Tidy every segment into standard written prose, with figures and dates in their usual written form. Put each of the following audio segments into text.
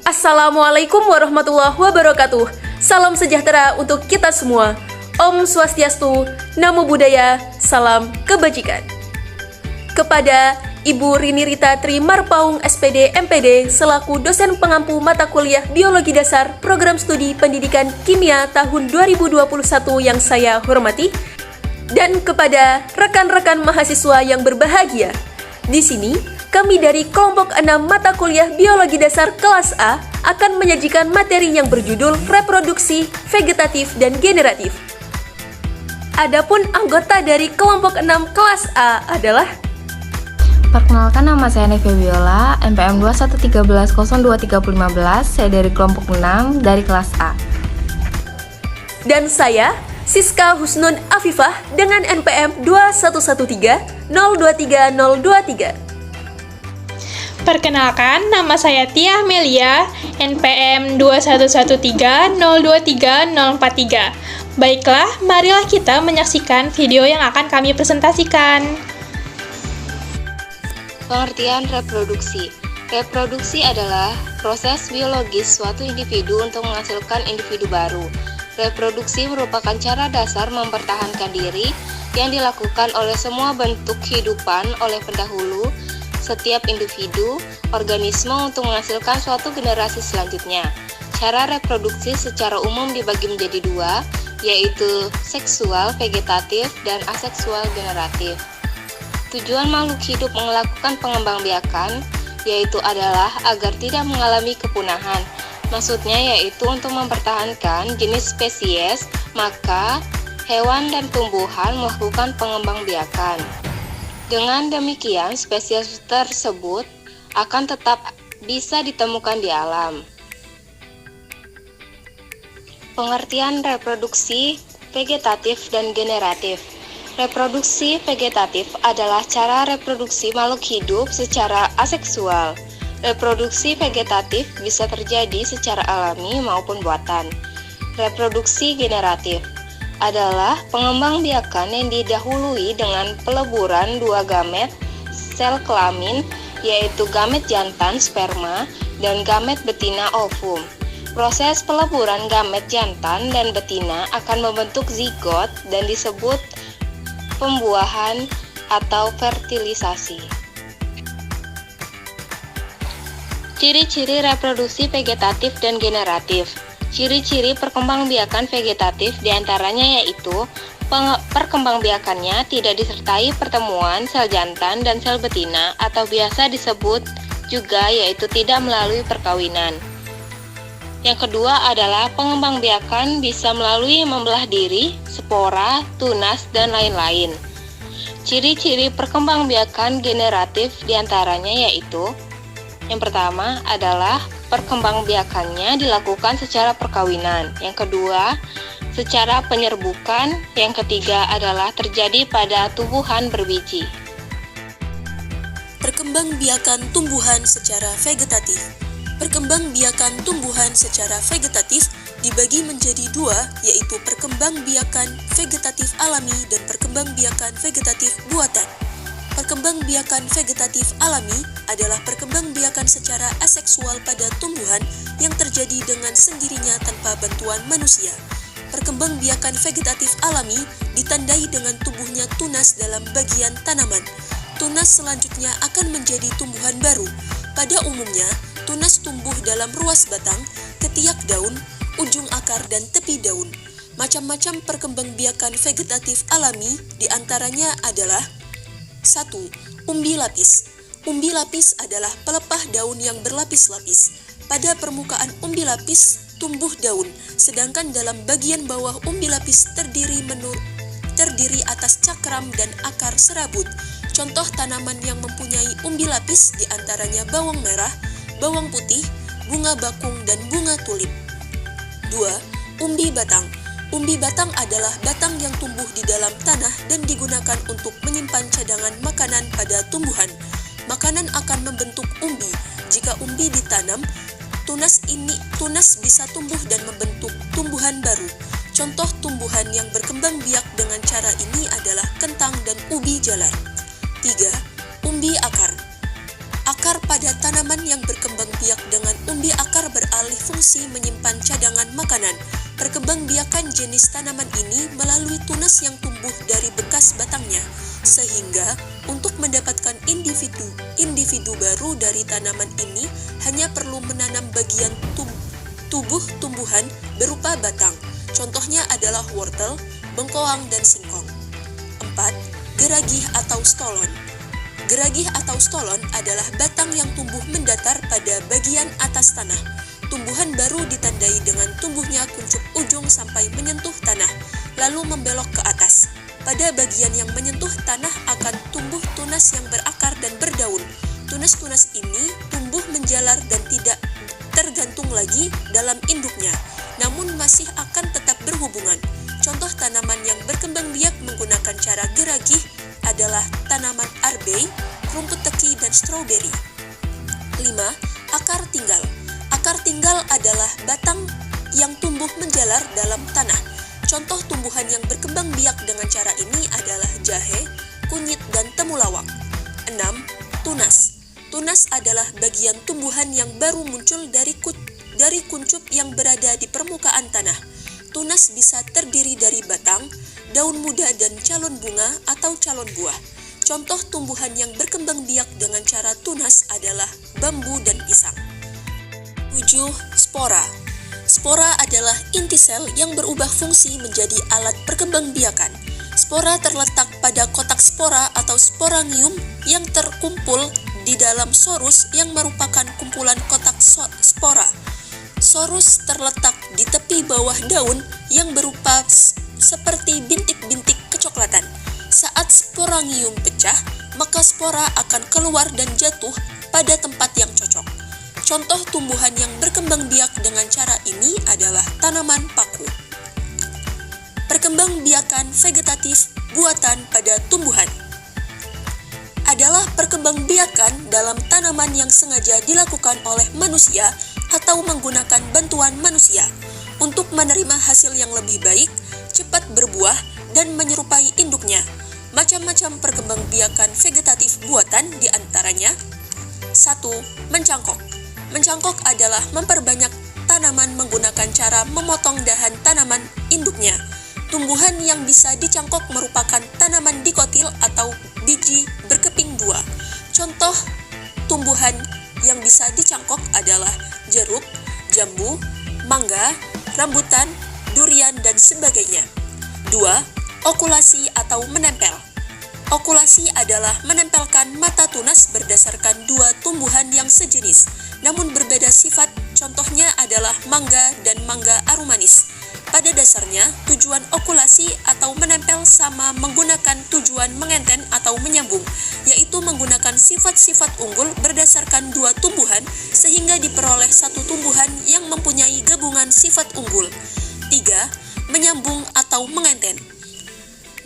Assalamualaikum warahmatullahi wabarakatuh. Salam sejahtera untuk kita semua. Om Swastiastu, Namo Buddhaya, salam kebajikan. Kepada Ibu Rini Rita Tri Marpaung SPD MPD selaku dosen pengampu mata kuliah Biologi Dasar Program Studi Pendidikan Kimia tahun 2021 yang saya hormati, dan kepada rekan-rekan mahasiswa yang berbahagia. Di sini, kami dari kelompok 6 mata kuliah Biologi Dasar kelas A akan menyajikan materi yang berjudul Reproduksi Vegetatif dan Generatif. Adapun anggota dari kelompok 6 kelas A adalah: Perkenalkan, nama saya Neve Viola, NPM 213012315, saya dari kelompok 6 dari kelas A. Dan saya, Siska Husnun Afifah dengan NPM 2113023 Perkenalkan, nama saya Tia Amelia, NPM 211302343. Baiklah, marilah kita menyaksikan video yang akan kami presentasikan. Pengertian reproduksi. Reproduksi adalah proses biologis suatu individu untuk menghasilkan individu baru. Reproduksi merupakan cara dasar mempertahankan diri yang dilakukan oleh semua bentuk kehidupan oleh pendahulu setiap individu, organisme untuk menghasilkan suatu generasi selanjutnya. Cara reproduksi secara umum dibagi menjadi dua, yaitu seksual vegetatif dan aseksual generatif. Tujuan makhluk hidup melakukan pengembangbiakan yaitu adalah agar tidak mengalami kepunahan. Maksudnya yaitu untuk mempertahankan jenis spesies, maka hewan dan tumbuhan melakukan pengembangbiakan. Dengan demikian, spesies tersebut akan tetap bisa ditemukan di alam. Pengertian reproduksi vegetatif dan generatif. Reproduksi vegetatif adalah cara reproduksi makhluk hidup secara aseksual. Reproduksi vegetatif bisa terjadi secara alami maupun buatan. Reproduksi generatif adalah pengembangbiakan yang didahului dengan peleburan dua gamet sel kelamin, yaitu gamet jantan sperma dan gamet betina ovum. Proses peleburan gamet jantan dan betina akan membentuk zigot dan disebut pembuahan atau fertilisasi. Ciri-ciri reproduksi vegetatif dan generatif. Ciri-ciri perkembangbiakan vegetatif diantaranya yaitu perkembangbiakannya tidak disertai pertemuan sel jantan dan sel betina atau biasa disebut juga yaitu tidak melalui perkawinan. Yang kedua adalah pengembangbiakan bisa melalui membelah diri, spora, tunas, dan lain-lain. Ciri-ciri perkembangbiakan generatif diantaranya yaitu: yang pertama adalah perkembangbiakannya dilakukan secara perkawinan. Yang kedua, secara penyerbukan. Yang ketiga adalah terjadi pada tumbuhan berbiji. Perkembangbiakan tumbuhan secara vegetatif. Perkembangbiakan tumbuhan secara vegetatif dibagi menjadi dua, yaitu perkembangbiakan vegetatif alami dan perkembangbiakan vegetatif buatan. Perkembangbiakan vegetatif alami adalah perkembangbiakan secara aseksual pada tumbuhan yang terjadi dengan sendirinya tanpa bantuan manusia. Perkembangbiakan vegetatif alami ditandai dengan tumbuhnya tunas dalam bagian tanaman. Tunas selanjutnya akan menjadi tumbuhan baru. Pada umumnya, tunas tumbuh dalam ruas batang, ketiak daun, ujung akar, dan tepi daun. Macam-macam perkembangbiakan vegetatif alami diantaranya adalah: 1. Umbi lapis. Umbi lapis adalah pelepah daun yang berlapis-lapis. Pada permukaan umbi lapis tumbuh daun, sedangkan dalam bagian bawah umbi lapis terdiri atas cakram dan akar serabut. Contoh tanaman yang mempunyai umbi lapis diantaranya bawang merah, bawang putih, bunga bakung, dan bunga tulip. 2. Umbi batang. Umbi batang adalah batang yang tumbuh di dalam tanah dan digunakan untuk menyimpan cadangan makanan pada tumbuhan. Makanan akan membentuk umbi. Jika umbi ditanam, tunas bisa tumbuh dan membentuk tumbuhan baru. Contoh tumbuhan yang berkembang biak dengan cara ini adalah kentang dan ubi jalar. 3. Umbi akar. Akar pada tanaman yang berkembang biak dengan umbi akar berfungsi menyimpan cadangan makanan. Perkembangbiakan jenis tanaman ini melalui tunas yang tumbuh dari bekas batangnya, sehingga untuk mendapatkan individu baru dari tanaman ini hanya perlu menanam bagian tubuh tumbuhan berupa batang. Contohnya adalah wortel, bengkoang, dan singkong. 4. Geragih atau stolon. Geragih atau stolon adalah batang yang tumbuh mendatar pada bagian atas tanah. Tumbuhan baru ditandai dengan tumbuhnya kuncup ujung sampai menyentuh tanah, lalu membelok ke atas. Pada bagian yang menyentuh tanah akan tumbuh tunas yang berakar dan berdaun. Tunas-tunas ini tumbuh menjalar dan tidak tergantung lagi dalam induknya, namun masih akan tetap berhubungan. Contoh tanaman yang berkembang biak menggunakan cara geragih adalah tanaman arbei, rumput teki, dan stroberi. 5. Akar tinggal. Akar tinggal adalah batang yang tumbuh menjalar dalam tanah. Contoh tumbuhan yang berkembang biak dengan cara ini adalah jahe, kunyit, dan temulawak. 6. Tunas. Tunas adalah bagian tumbuhan yang baru muncul dari kuncup yang berada di permukaan tanah. Tunas bisa terdiri dari batang, daun muda, dan calon bunga atau calon buah. Contoh tumbuhan yang berkembang biak dengan cara tunas adalah bambu dan pisang. 7. Spora. Spora adalah inti sel yang berubah fungsi menjadi alat perkembangbiakan. Spora terletak pada kotak spora atau sporangium yang terkumpul di dalam sorus yang merupakan kumpulan kotak spora. Sorus terletak di tepi bawah daun yang berupa seperti bintik-bintik kecoklatan. Saat sporangium pecah, maka spora akan keluar dan jatuh pada tempat yang cocok. Contoh tumbuhan yang berkembang biak dengan cara ini adalah tanaman paku. Perkembangbiakan vegetatif buatan pada tumbuhan adalah perkembangbiakan dalam tanaman yang sengaja dilakukan oleh manusia atau menggunakan bantuan manusia untuk menerima hasil yang lebih baik, cepat berbuah, dan menyerupai induknya. Macam-macam perkembangbiakan vegetatif buatan diantaranya: 1. Mencangkok. Mencangkok adalah memperbanyak tanaman menggunakan cara memotong dahan tanaman induknya. Tumbuhan yang bisa dicangkok merupakan tanaman dikotil atau biji berkeping dua. Contoh tumbuhan yang bisa dicangkok adalah jeruk, jambu, mangga, rambutan, durian, dan sebagainya. 2. Okulasi atau menempel. Okulasi adalah menempelkan mata tunas berdasarkan dua tumbuhan yang sejenis, namun berbeda sifat. Contohnya adalah mangga dan mangga aromanis. Pada dasarnya, tujuan okulasi atau menempel sama menggunakan tujuan mengenten atau menyambung, yaitu menggunakan sifat-sifat unggul berdasarkan dua tumbuhan sehingga diperoleh satu tumbuhan yang mempunyai gabungan sifat unggul. 3. Menyambung atau mengenten.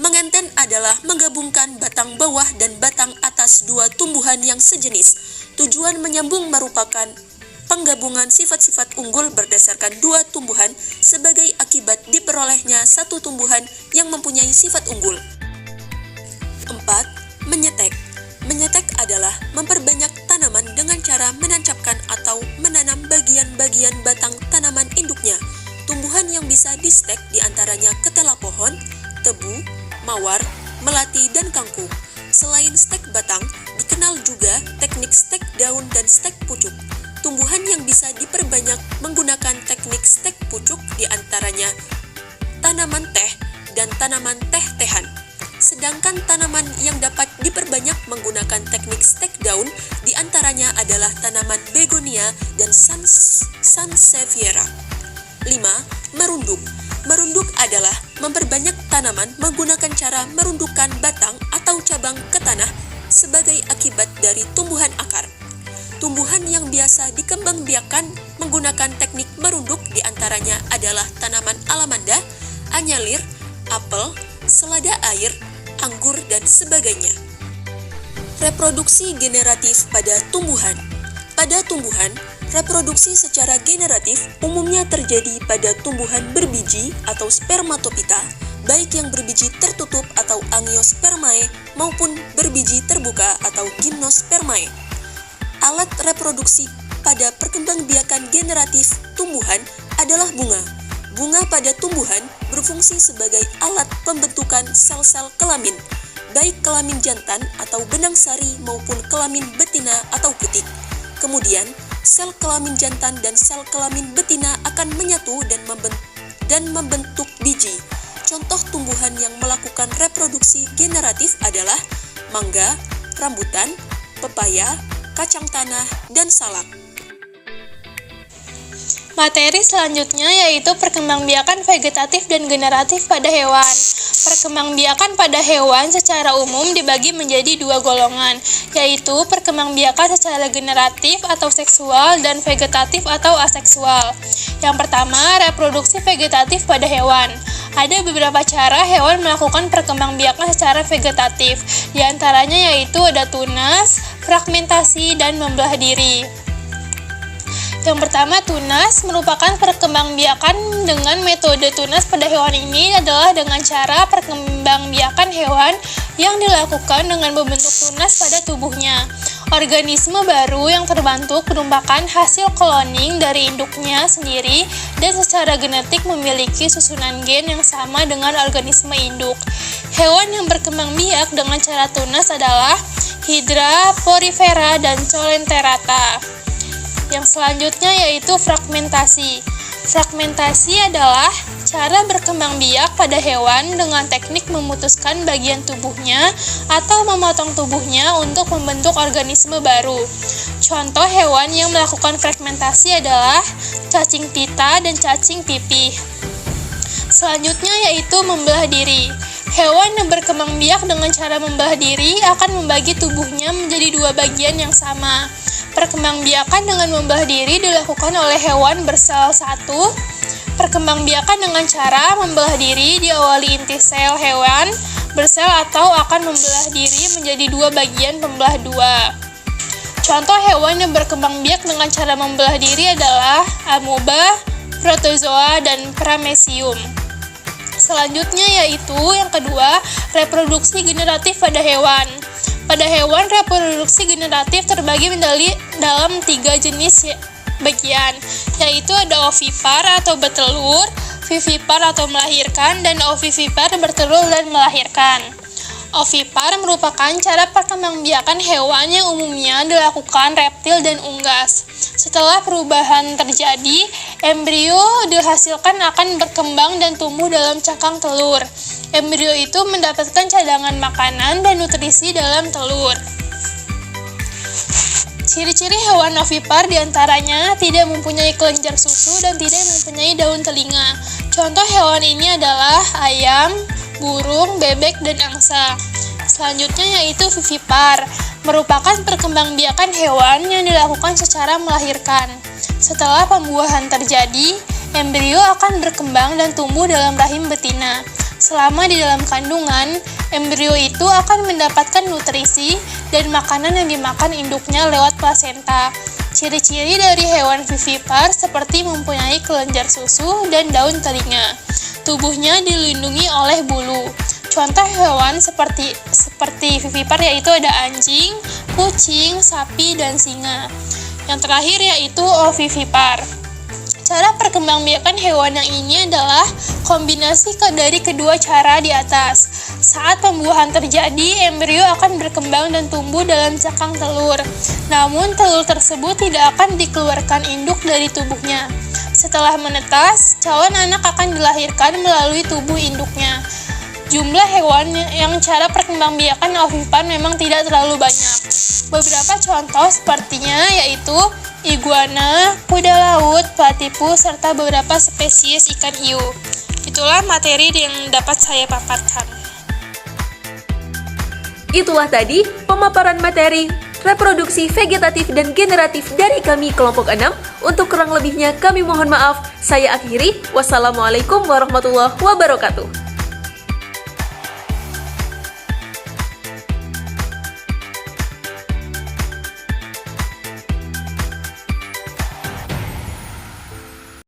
Mengenten adalah menggabungkan batang bawah dan batang atas dua tumbuhan yang sejenis. Tujuan menyambung merupakan penggabungan sifat-sifat unggul berdasarkan dua tumbuhan sebagai akibat diperolehnya satu tumbuhan yang mempunyai sifat unggul. 4. Menyetek. Menyetek adalah memperbanyak tanaman dengan cara menancapkan atau menanam bagian-bagian batang tanaman induknya. Tumbuhan yang bisa distek diantaranya ketela pohon, tebu, mawar, melati, dan kangkung. Selain stek batang, dikenal juga teknik stek daun dan stek pucuk. Tumbuhan yang bisa diperbanyak menggunakan teknik stek pucuk diantaranya tanaman teh dan tanaman teh-tehan. Sedangkan tanaman yang dapat diperbanyak menggunakan teknik stek daun diantaranya adalah tanaman begonia dan sansevieria. 5. Merunduk. Merunduk adalah memperbanyak tanaman menggunakan cara merundukkan batang atau cabang ke tanah sebagai akibat dari tumbuhan akar. Tumbuhan yang biasa dikembangbiakan menggunakan teknik merunduk diantaranya adalah tanaman alamanda, anyalir, apel, selada air, anggur, dan sebagainya. Reproduksi generatif pada tumbuhan. Pada tumbuhan, reproduksi secara generatif umumnya terjadi pada tumbuhan berbiji atau spermatopita, baik yang berbiji tertutup atau angiospermae maupun berbiji terbuka atau gymnospermae. Alat reproduksi pada perkembangbiakan generatif tumbuhan adalah bunga. Bunga pada tumbuhan berfungsi sebagai alat pembentukan sel-sel kelamin, baik kelamin jantan atau benang sari maupun kelamin betina atau putik. Kemudian, sel kelamin jantan dan sel kelamin betina akan menyatu dan membentuk biji. Contoh tumbuhan yang melakukan reproduksi generatif adalah mangga, rambutan, pepaya, kacang tanah, dan salak. Materi selanjutnya yaitu perkembangbiakan vegetatif dan generatif pada hewan. Perkembangbiakan pada hewan secara umum dibagi menjadi dua golongan, yaitu perkembangbiakan secara generatif atau seksual dan vegetatif atau aseksual. Yang pertama, reproduksi vegetatif pada hewan. Ada beberapa cara hewan melakukan perkembangbiakan secara vegetatif, di antaranya yaitu ada tunas, fragmentasi, dan membelah diri. Yang pertama, tunas merupakan perkembangbiakan. Dengan metode tunas pada hewan ini adalah dengan cara perkembangbiakan hewan yang dilakukan dengan membentuk tunas pada tubuhnya. Organisme baru yang terbentuk merupakan hasil kloning dari induknya sendiri dan secara genetik memiliki susunan gen yang sama dengan organisme induk. Hewan yang berkembang biak dengan cara tunas adalah Hydra, Porifera, dan Colenterata. Yang selanjutnya yaitu fragmentasi. Fragmentasi adalah cara berkembang biak pada hewan dengan teknik memutuskan bagian tubuhnya atau memotong tubuhnya untuk membentuk organisme baru. Contoh hewan yang melakukan fragmentasi adalah cacing pita dan cacing pipih. Selanjutnya yaitu membelah diri. Hewan yang berkembang biak dengan cara membelah diri akan membagi tubuhnya menjadi dua bagian yang sama. Perkembangbiakan dengan membelah diri dilakukan oleh hewan bersel satu. Perkembangbiakan dengan cara membelah diri diawali inti sel hewan bersel atau akan membelah diri menjadi dua bagian pembelah dua. Contoh hewan yang berkembang biak dengan cara membelah diri adalah amoeba, protozoa, dan paramecium. Selanjutnya yaitu yang kedua, reproduksi generatif pada hewan. Pada hewan, reproduksi generatif terbagi dalam 3 jenis bagian, yaitu ada ovipar atau bertelur, vivipar atau melahirkan, dan ovivipar bertelur dan melahirkan. Ovipar merupakan cara perkembangbiakan hewan yang umumnya dilakukan reptil dan unggas. Setelah perubahan terjadi, embrio dihasilkan akan berkembang dan tumbuh dalam cangkang telur. Embrio itu mendapatkan cadangan makanan dan nutrisi dalam telur. Ciri-ciri hewan ovipar diantaranya tidak mempunyai kelenjar susu dan tidak mempunyai daun telinga. Contoh hewan ini adalah ayam, burung, bebek, dan angsa. Selanjutnya yaitu vivipar, merupakan perkembangbiakan hewan yang dilakukan secara melahirkan. Setelah pembuahan terjadi, embrio akan berkembang dan tumbuh dalam rahim betina. Selama di dalam kandungan, embrio itu akan mendapatkan nutrisi dan makanan yang dimakan induknya lewat plasenta. Ciri-ciri dari hewan vivipar seperti mempunyai kelenjar susu dan daun telinga. Tubuhnya dilindungi oleh bulu. Contoh hewan seperti vivipar yaitu ada anjing, kucing, sapi, dan singa. Yang terakhir yaitu ovivipar. Cara perkembangbiakan hewan yang ini adalah kombinasi dari kedua cara di atas. Saat pembuahan terjadi, embrio akan berkembang dan tumbuh dalam cangkang telur. Namun, telur tersebut tidak akan dikeluarkan induk dari tubuhnya. Setelah menetas, calon anak akan dilahirkan melalui tubuh induknya. Jumlah hewan yang cara perkembangbiakan ovipar memang tidak terlalu banyak. Beberapa contoh sepertinya yaitu iguana, kuda laut, platypus, serta beberapa spesies ikan hiu. Itulah materi yang dapat saya paparkan. Itulah tadi pemaparan materi reproduksi vegetatif dan generatif dari kami kelompok 6. Untuk kurang lebihnya kami mohon maaf. Saya akhiri. Wassalamualaikum warahmatullahi wabarakatuh.